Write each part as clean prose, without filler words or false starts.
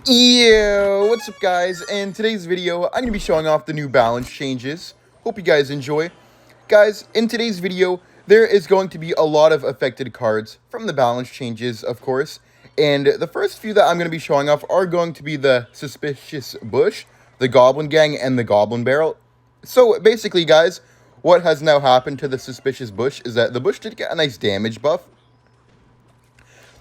Yo, what's up guys? In today's video, I'm going to be showing off the new balance changes. Hope you guys enjoy. Guys, in today's video, there is going to be a lot of affected cards from the balance changes, of course. And the first few that I'm going to be showing off are going to be the Suspicious Bush, the Goblin Gang, and the Goblin Barrel. So basically, guys, what has now happened to the Suspicious Bush is that the bush did get a nice damage buff.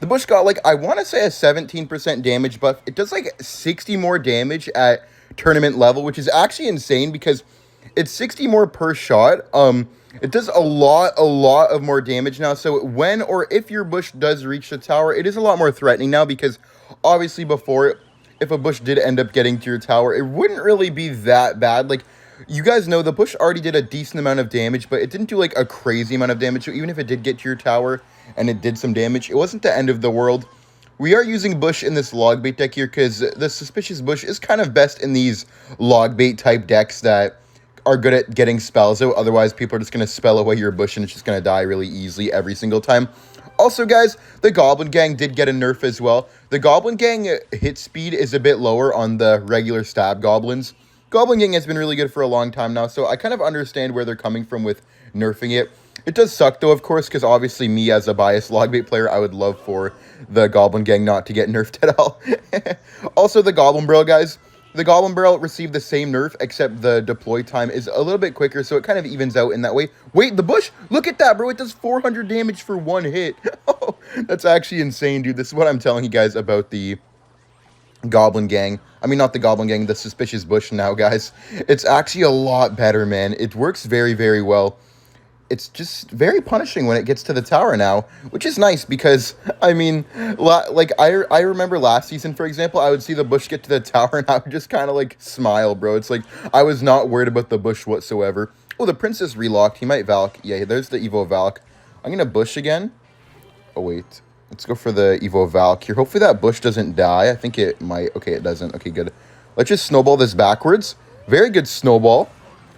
The bush got, like, I want to say a 17% damage buff. It does, like, 60 more damage at tournament level, which is actually insane because it's 60 more per shot. It does a lot of more damage now. So when or if your bush does reach the tower, it is a lot more threatening now because obviously before, if a bush did end up getting to your tower, it wouldn't really be that bad. Like, you guys know the bush already did a decent amount of damage, but it didn't do, like, a crazy amount of damage. So even if it did get to your tower and it did some damage, it wasn't the end of the world. We are using bush in this Logbait deck here because the Suspicious Bush is kind of best in these Logbait type decks that are good at getting spells out. Otherwise, people are just going to spell away your bush and it's just going to die really easily every single time. Also, guys, the Goblin Gang did get a nerf as well. The Goblin Gang hit speed is a bit lower on the regular stab goblins. Goblin Gang has been really good for a long time now, so I kind of understand where they're coming from with nerfing it. It does suck, though, of course, because obviously me, as a biased Logbait player, I would love for the Goblin Gang not to get nerfed at all. Also, the Goblin Barrel, guys. The Goblin Barrel received the same nerf, except the deploy time is a little bit quicker, so it kind of evens out in that way. Wait, the bush? Look at that, bro. It does 400 damage for one hit. Oh, that's actually insane, dude. This is what I'm telling you guys about the Goblin Gang. I mean, not the Goblin Gang, the Suspicious Bush now, guys. It's actually a lot better, man. It works very well. It's just very punishing when it gets to the tower now, which is nice because, I mean, like, I remember last season, for example, I would see the bush get to the tower and I would just kind of, like, smile, bro. It's like, I was not worried about the bush whatsoever. Oh, the Princess relocked. He might Valk. Yeah, there's the Evo Valk. I'm going to bush again. Oh, wait. Let's go for the Evo Valk here. Hopefully that bush doesn't die. I think it might. Okay, it doesn't. Okay, good. Let's just snowball this backwards. Very good snowball.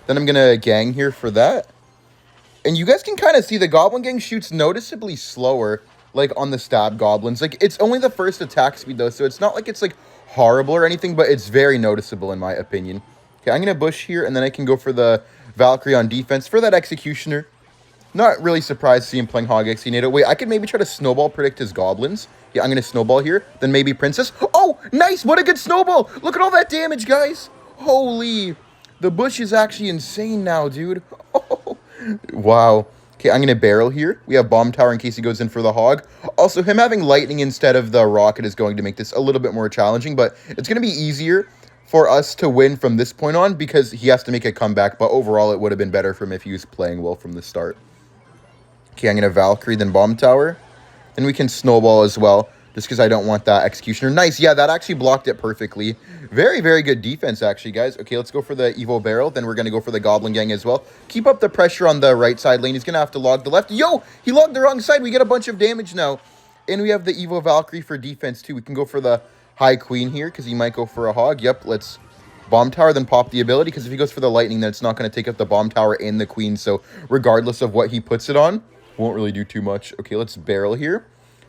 Then I'm going to gang here for that. And you guys can kind of see the Goblin Gang shoots noticeably slower, like, on the stab goblins. Like, it's only the first attack speed, though, so it's not like it's, like, horrible or anything, but it's very noticeable, in my opinion. Okay, I'm going to bush here, and then I can go for the Valkyrie on defense for that Executioner. Not really surprised to see him playing Hog Executor. Wait, I could maybe try to snowball predict his goblins. Yeah, I'm going to snowball here. Then maybe Princess. Oh, nice! What a good snowball! Look at all that damage, guys! Holy! The bush is actually insane now, dude. Oh, wow. Okay, I'm going to barrel here. We have Bomb Tower in case he goes in for the Hog. Also, him having Lightning instead of the Rocket is going to make this a little bit more challenging, but it's going to be easier for us to win from this point on because he has to make a comeback, but overall it would have been better for him if he was playing well from the start. Okay, I'm going to Valkyrie, then Bomb Tower. Then we can Snowball as well, just because I don't want that Executioner. Nice, yeah, that actually blocked it perfectly. Very good defense, actually, guys. Okay, let's go for the Evo Barrel. Then we're going to go for the Goblin Gang as well. Keep up the pressure on the right side lane. He's going to have to log the left. Yo, he logged the wrong side. We get a bunch of damage now. And we have the Evo Valkyrie for defense, too. We can go for the High Queen here, because he might go for a Hog. Yep, let's Bomb Tower, then pop the ability, because if he goes for the Lightning, then it's not going to take up the Bomb Tower and the Queen. So regardless of what he puts it on, won't really do too much. Okay, let's barrel here.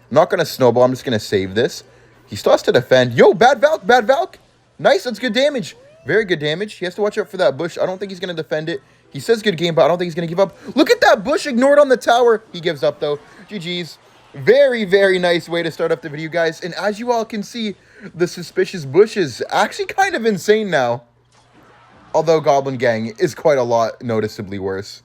I'm not going to snowball. I'm just going to save this. He still has to defend. Yo, bad Valk, bad Valk. Nice, that's good damage. Very good damage. He has to watch out for that bush. I don't think he's going to defend it. He says good game, but I don't think he's going to give up. Look at that bush ignored on the tower. He gives up, though. GG's. Very nice way to start up the video, guys. And as you all can see, the Suspicious Bush is actually kind of insane now. Although Goblin Gang is quite a lot noticeably worse.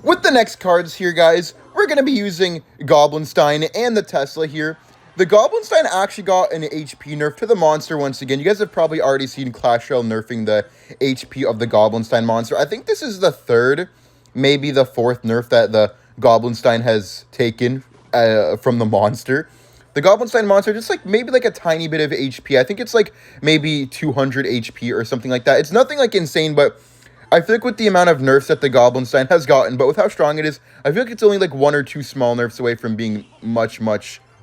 With the next cards here, guys, we're going to be using Goblinstein and the Tesla here. The Goblinstein actually got an HP nerf to the monster once again. You guys have probably already seen Clash Royale nerfing the HP of the Goblinstein monster. I think this is the third, maybe the fourth nerf that the Goblinstein has taken from the monster. The Goblinstein monster, just like maybe like a tiny bit of HP. I think it's like maybe 200 HP or something like that. It's nothing like insane, but I feel like with the amount of nerfs that the Goblinstein has gotten, but with how strong it is, I feel like it's only like one or two small nerfs away from being much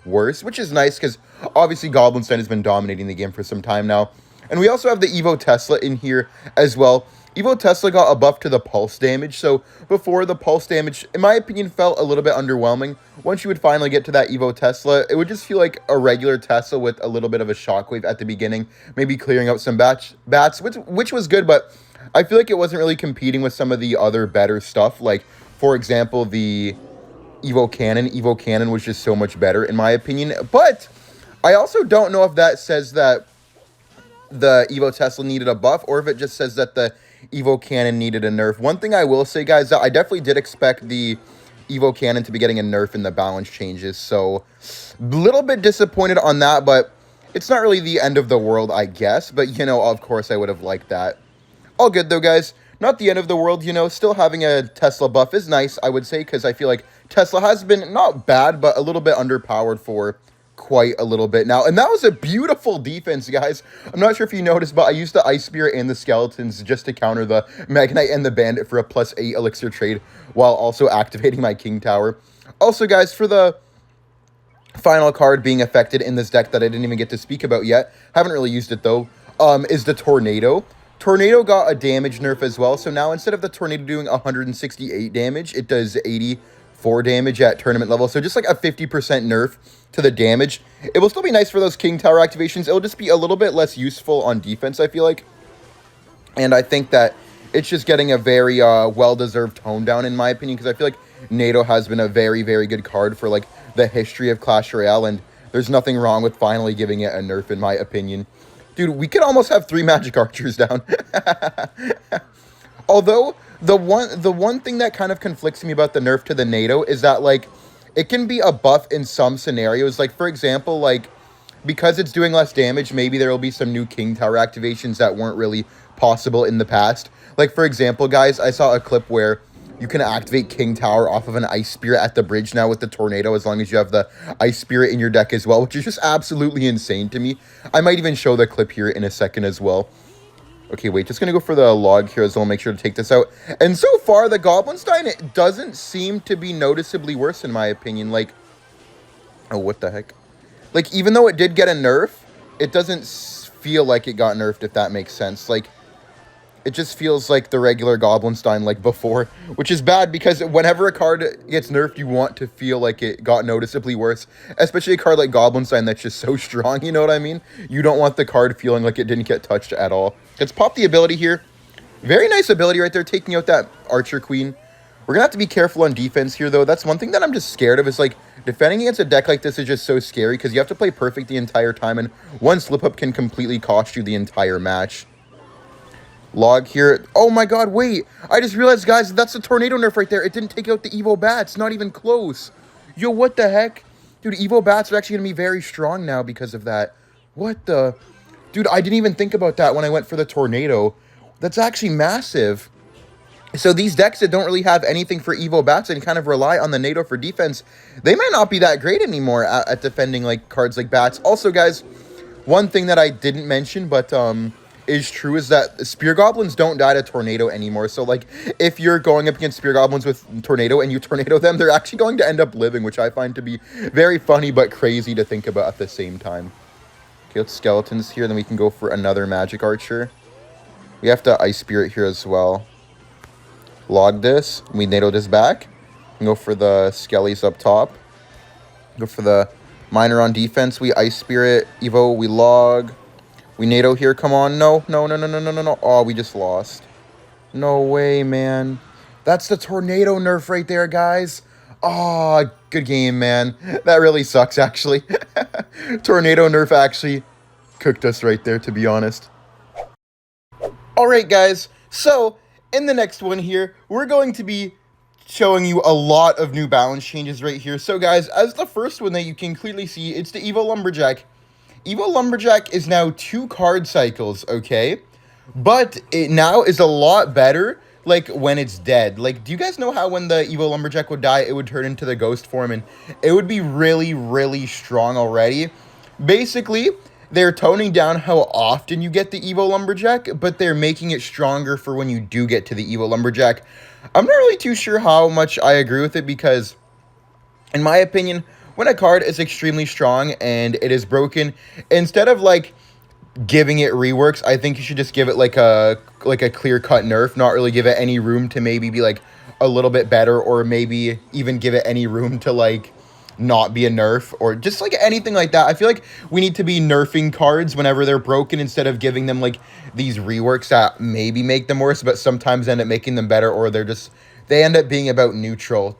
worse, which is nice because obviously Goblinstein has been dominating the game for some time now. And we also have the Evo Tesla in here as well. Evo Tesla got a buff to the pulse damage, so before the pulse damage, in my opinion, felt a little bit underwhelming. Once you would finally get to that Evo Tesla, it would just feel like a regular Tesla with a little bit of a shockwave at the beginning, maybe clearing out some bats, which was good, but I feel like it wasn't really competing with some of the other better stuff, like, for example, the Evo Cannon. Evo Cannon was just so much better, in my opinion, but I also don't know if that says that the Evo Tesla needed a buff, or if it just says that the Evo Cannon needed a nerf. One thing I will say, guys, that I definitely did expect the Evo Cannon to be getting a nerf in the balance changes, so a little bit disappointed on that, but it's not really the end of the world, I guess, but, you know, of course I would have liked that. All good, though, guys. Not the end of the world, you know, still having a Tesla buff is nice, I would say, because I feel like Tesla has been not bad, but a little bit underpowered for quite a little bit now. And that was a beautiful defense, guys. I'm not sure if you noticed, but I used the Ice Spirit and the Skeletons just to counter the Mega Knight and the Bandit for a +8 elixir trade while also activating my King Tower. Also, guys, for the final card being affected in this deck that I didn't even get to speak about yet, haven't really used it though, is the Tornado. Tornado got a damage nerf as well, so now instead of the Tornado doing 168 damage, it does 84 damage at tournament level, so just like a 50% nerf to the damage. It will still be nice for those King Tower activations. It'll just be a little bit less useful on defense, I feel like, and I think that it's just getting a very well-deserved tone down, in my opinion, because I feel like NATO has been a very, very good card for, like, the history of Clash Royale, and there's nothing wrong with finally giving it a nerf, in my opinion. Dude, we could almost have 3 magic archers down. Although, the one thing that kind of conflicts me about the nerf to the NATO is that, like, it can be a buff in some scenarios. Like, for example, like, because it's doing less damage, maybe there will be some new King Tower activations that weren't really possible in the past. Like, for example, guys, I saw a clip where you can activate King Tower off of an Ice Spirit at the bridge now with the Tornado, as long as you have the Ice Spirit in your deck as well, which is just absolutely insane to me. I might even show the clip here in a second as well. Okay, wait, just going to go for the log here as well, make sure to take this out. And so far, the Goblinstein, it doesn't seem to be noticeably worse, in my opinion. Like, oh, what the heck? Like, even though it did get a nerf, it doesn't feel like it got nerfed, if that makes sense. Like, it just feels like the regular Goblinstein like before, which is bad because whenever a card gets nerfed, you want to feel like it got noticeably worse, especially a card like Goblinstein that's just so strong, you know what I mean? You don't want the card feeling like it didn't get touched at all. Let's pop the ability here. Very nice ability right there, taking out that Archer Queen. We're going to have to be careful on defense here, though. That's one thing that I'm just scared of is, like, defending against a deck like this is just so scary because you have to play perfect the entire time, and one slip-up can completely cost you the entire match. Log here. Oh my god, wait. I just realized, guys, that's the Tornado nerf right there. It didn't take out the Evo Bats. Not even close. Yo, what the heck? Dude, Evo Bats are actually going to be very strong now because of that. What the... Dude, I didn't even think about that when I went for the Tornado. That's actually massive. So these decks that don't really have anything for Evo Bats and kind of rely on the NATO for defense, they might not be that great anymore at defending like cards like Bats. Also, guys, one thing that I didn't mention, but is true, is that Spear Goblins don't die to Tornado anymore. So, like, if you're going up against Spear Goblins with Tornado and you Tornado them, they're actually going to end up living, which I find to be very funny but crazy to think about at the same time. Okay, let's Skeletons here, then we can go for another Magic Archer. We have to Ice Spirit here as well. Log this. We NATO this back. And go for the Skellies up top. Go for the Miner on defense. We Ice Spirit. Evo, we log. We NATO here. Come on. No. Oh, we just lost. No way, man. That's the Tornado nerf right there, guys. Oh, good game, man. That really sucks, actually. Tornado nerf actually cooked us right there, to be honest. Alright, guys. So, in the next one here, we're going to be showing you a lot of new balance changes right here. So, guys, as the first one that you can clearly see, it's the Evo Lumberjack. Evo Lumberjack is now 2 card cycles, okay? But it now is a lot better, like, when it's dead. Like, do you guys know how when the Evo Lumberjack would die, it would turn into the ghost form, and it would be really, really strong already? Basically, they're toning down how often you get the Evo Lumberjack, but they're making it stronger for when you do get to the Evo Lumberjack. I'm not really too sure how much I agree with it because, in my opinion, when a card is extremely strong and it is broken, instead of, like, giving it reworks. I think you should just give it like a clear-cut nerf, not really give it any room to maybe be like a little bit better, or maybe even give it any room to like not be a nerf, or just like anything like that. I feel like we need to be nerfing cards whenever they're broken instead of giving them like these reworks that maybe make them worse, but sometimes end up making them better, or they end up being about neutral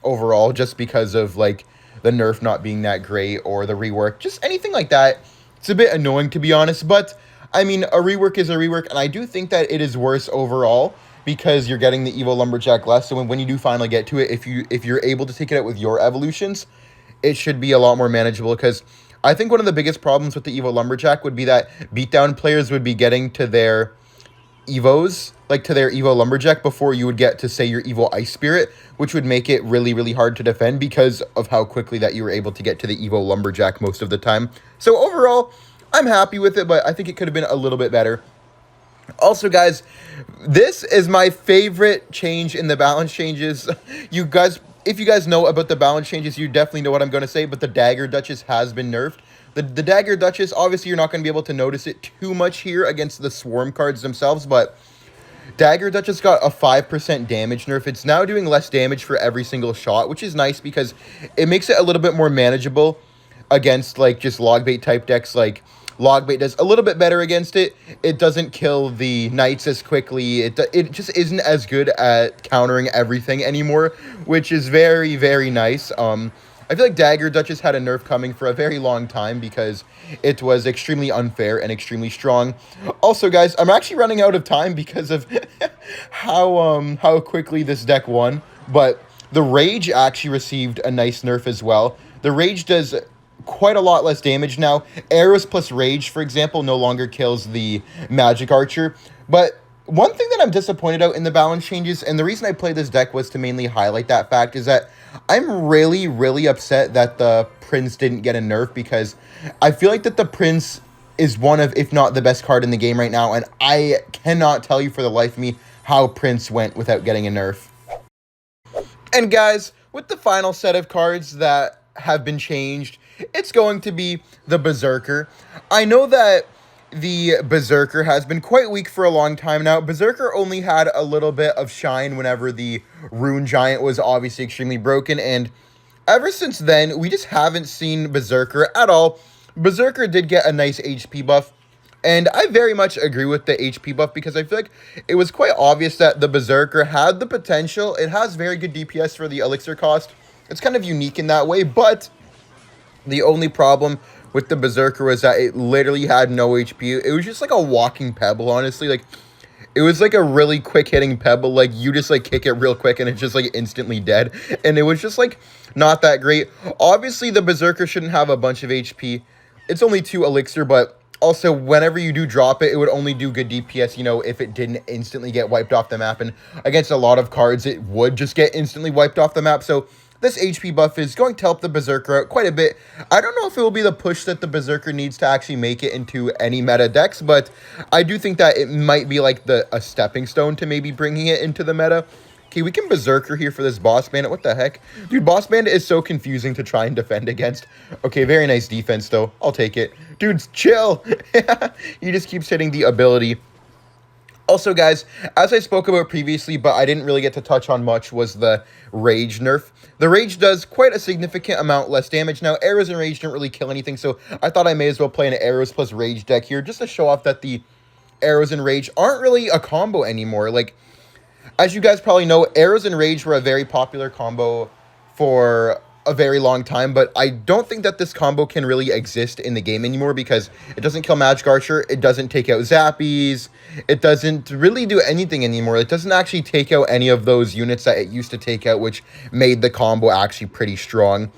overall just because of like the nerf not being that great or the rework, just anything like that. It's a bit annoying, to be honest, but I mean, a rework is a rework, and I do think that it is worse overall because you're getting the evil lumberjack less. So when you do finally get to it, if you're able to take it out with your evolutions, it should be a lot more manageable, because I think one of the biggest problems with the evil lumberjack would be that beatdown players would be getting to their evos, like to their evo lumberjack, before you would get to say your evil ice spirit, which would make it really, really hard to defend because of how quickly that you were able to get to the evo lumberjack most of the time. So overall, I'm happy with it, but I think it could have been a little bit better. Also, guys, this is my favorite change in the balance changes. You guys, if you guys know about the balance changes, you definitely know what I'm going to say, but the Dagger Duchess has been nerfed. The Dagger Duchess, obviously, you're not going to be able to notice it too much here against the Swarm cards themselves, but Dagger Duchess got a 5% damage nerf. It's now doing less damage for every single shot, which is nice because it makes it a little bit more manageable against, like, just Logbait type decks. Like, Logbait does a little bit better against it. It doesn't kill the knights as quickly. It just isn't as good at countering everything anymore, which is very, very nice. I feel like Dagger Duchess had a nerf coming for a very long time because it was extremely unfair and extremely strong. Also, guys, I'm actually running out of time because of how quickly this deck won. But the Rage actually received a nice nerf as well. The Rage does quite a lot less damage now. Arrows plus Rage, for example, no longer kills the Magic Archer. But one thing that I'm disappointed out in the balance changes, and the reason I played this deck was to mainly highlight that fact, is that I'm really, really upset that the Prince didn't get a nerf, because I feel like that the Prince is one of, if not the best card in the game right now, and I cannot tell you for the life of me how Prince went without getting a nerf. And guys, with the final set of cards that have been changed, it's going to be the Berserker. I know that the Berserker has been quite weak for a long time now. Berserker only had a little bit of shine whenever the Rune Giant was obviously extremely broken, and ever since then, we just haven't seen Berserker at all. Berserker did get a nice HP buff, and I very much agree with the HP buff because I feel like it was quite obvious that the Berserker had the potential. It has very good DPS for the elixir cost. It's kind of unique in that way, but the only problem with the Berserker was that it literally had no HP. It was just like a walking pebble, honestly. Like, it was like a really quick hitting pebble. Like, you just like kick it real quick and it's just like instantly dead. And it was just like not that great. Obviously, the Berserker shouldn't have a bunch of HP. It's only 2 elixir, but also whenever you do drop it, it would only do good DPS, you know, if it didn't instantly get wiped off the map. And against a lot of cards, it would just get instantly wiped off the map. So this HP buff is going to help the Berserker out quite a bit. I don't know if it will be the push that the Berserker needs to actually make it into any meta decks, but I do think that it might be like a stepping stone to maybe bringing it into the meta. Okay, we can Berserker here for this Boss Bandit. What the heck? Dude, Boss Bandit is so confusing to try and defend against. Okay, very nice defense, though. I'll take it. Dude, chill. He just keeps hitting the ability. Also, guys, as I spoke about previously, but I didn't really get to touch on much, was the Rage nerf. The Rage does quite a significant amount less damage. Now, Arrows and Rage don't really kill anything, so I thought I may as well play an Arrows plus Rage deck here, just to show off that the Arrows and Rage aren't really a combo anymore. Like, as you guys probably know, Arrows and Rage were a very popular combo for a very long time, but I don't think that this combo can really exist in the game anymore because it doesn't kill Magic Archer, it doesn't take out Zappies, it doesn't really do anything anymore. It doesn't actually take out any of those units that it used to take out, which made the combo actually pretty strong.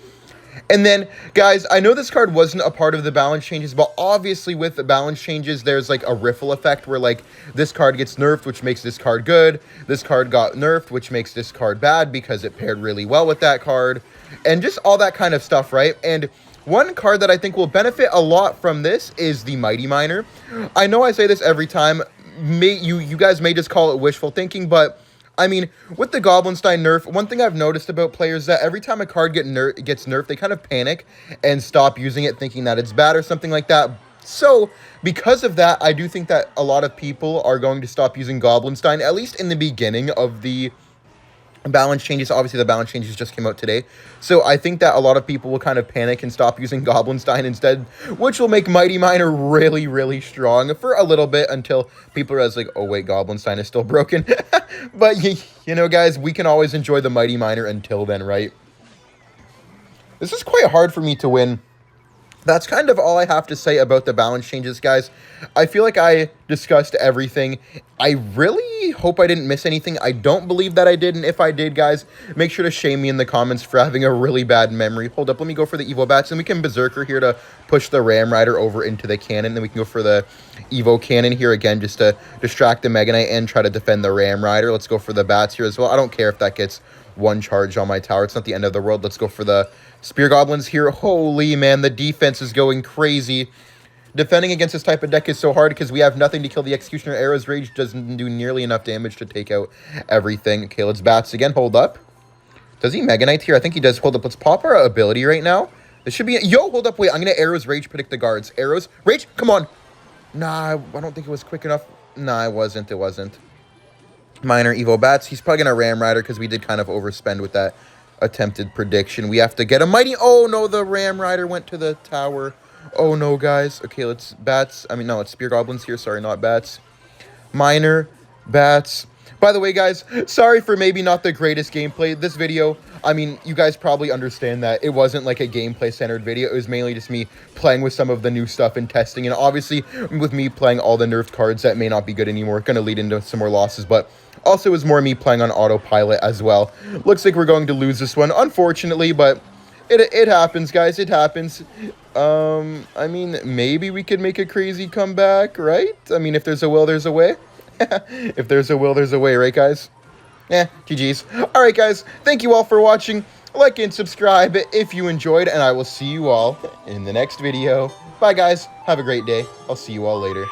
And then, guys, I know this card wasn't a part of the balance changes, but obviously with the balance changes, there's like a riffle effect where like this card gets nerfed, which makes this card good. This card got nerfed, which makes this card bad because it paired really well with that card. And just all that kind of stuff, right? And one card that I think will benefit a lot from this is the Mighty Miner. I know I say this every time. You guys may just call it wishful thinking, but I mean, with the Goblinstein nerf, one thing I've noticed about players is that every time a card gets nerfed, they kind of panic and stop using it thinking that it's bad or something like that. So, because of that, I do think that a lot of people are going to stop using Goblinstein, at least in the beginning of the balance changes. Obviously, the balance changes just came out today. So, I think that a lot of people will kind of panic and stop using Goblinstein instead, which will make Mighty Miner really, really strong for a little bit until people are like, oh, wait, Goblinstein is still broken. But, you know, guys, we can always enjoy the Mighty Miner until then, right? This is quite hard for me to win. That's kind of all I have to say about the balance changes, guys. I feel like I discussed everything. I really hope I didn't miss anything. I don't believe that I did, and if I did, guys, make sure to shame me in the comments for having a really bad memory. Hold up, let me go for the Evo Bats, and we can Berserker here to push the Ram Rider over into the cannon. Then we can go for the Evo Cannon here again just to distract the Mega Knight and try to defend the Ram Rider. Let's go for the Bats here as well. I don't care if that gets one charge on my tower. It's not the end of the world. Let's go for the Spear Goblins here. Holy man, the defense is going crazy. Defending against this type of deck is so hard because we have nothing to kill the Executioner. Arrow's Rage doesn't do nearly enough damage to take out everything. Okay, let's Bats again. Hold up. Does he Mega Knight here? I think he does. Hold up. Let's pop our ability right now. This should be... Yo, hold up. Wait, I'm going to Arrow's Rage predict the guards. Arrow's Rage? Come on. Nah, I don't think it was quick enough. Nah, it wasn't. It wasn't. Minor Evo Bats. He's probably going to Ram Rider because we did kind of overspend with that attempted prediction. We have to get a mighty... Oh, no, the Ram Rider went to the tower. Oh, no, guys. Okay, let's Bats. I mean, no, it's Spear Goblins here. Sorry, not Bats. Minor, Bats. By the way, guys, sorry for maybe not the greatest gameplay. This video, I mean, you guys probably understand that it wasn't like a gameplay-centered video. It was mainly just me playing with some of the new stuff and testing. And obviously, with me playing all the nerfed cards that may not be good anymore, going to lead into some more losses. But also, it was more me playing on autopilot as well. Looks like we're going to lose this one, unfortunately, but it happens, guys. It happens. I mean, maybe we could make a crazy comeback, right? I mean, if there's a will, there's a way. If there's a will, there's a way, right, guys? GG's. All right, guys. Thank you all for watching. Like and subscribe if you enjoyed, and I will see you all in the next video. Bye, guys. Have a great day. I'll see you all later.